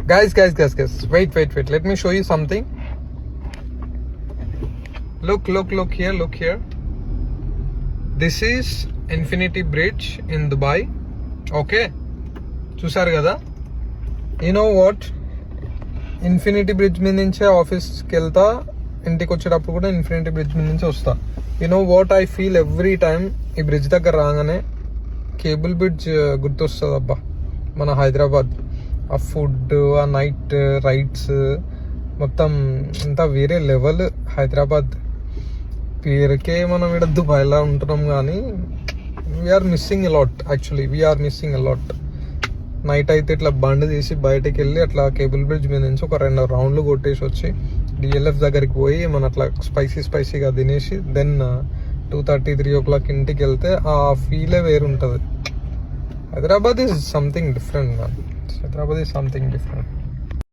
Guys, wait. Let me show you something. Look here. This is Infinity Bridge in Dubai. Okay. చూసారు కదా. You know what? Infinity bridge మీద నుంచే ఆఫీస్కి వెళ్తా, ఇంటికి వచ్చేటప్పుడు కూడా ఇన్ఫినిటీ బ్రిడ్జ్ మీద నుంచి వస్తా. You know what I feel every time ఈ బ్రిడ్జ్ దగ్గర రాగానే? కేబుల్ బ్రిడ్జ్ గుర్తొస్తుంది అబ్బా, మన హైదరాబాద్. ఆ ఫుడ్, ఆ నైట్ రైడ్స్, మొత్తం అంతా వేరే లెవెల్ హైదరాబాద్. పేరుకే మనం ఇక్కడ దుబాయ్లో ఉంటున్నాం కానీ we are missing a lot. Night అయితే ఇట్లా బండి తీసి బయటకు వెళ్ళి అట్లా కేబుల్ బ్రిడ్జ్ మీద నుంచి ఒక 2 రౌండ్లు కొట్టేసి వచ్చి డిఎల్ఎఫ్ దగ్గరికి పోయి మన అట్లా స్పైసీగా తినేసి దెన్ 2:30-3 o'clock ఇంటికి వెళ్తే ఆ ఫీలే వేరు ఉంటుంది. Hyderabad is something different man. Hyderabad is something different.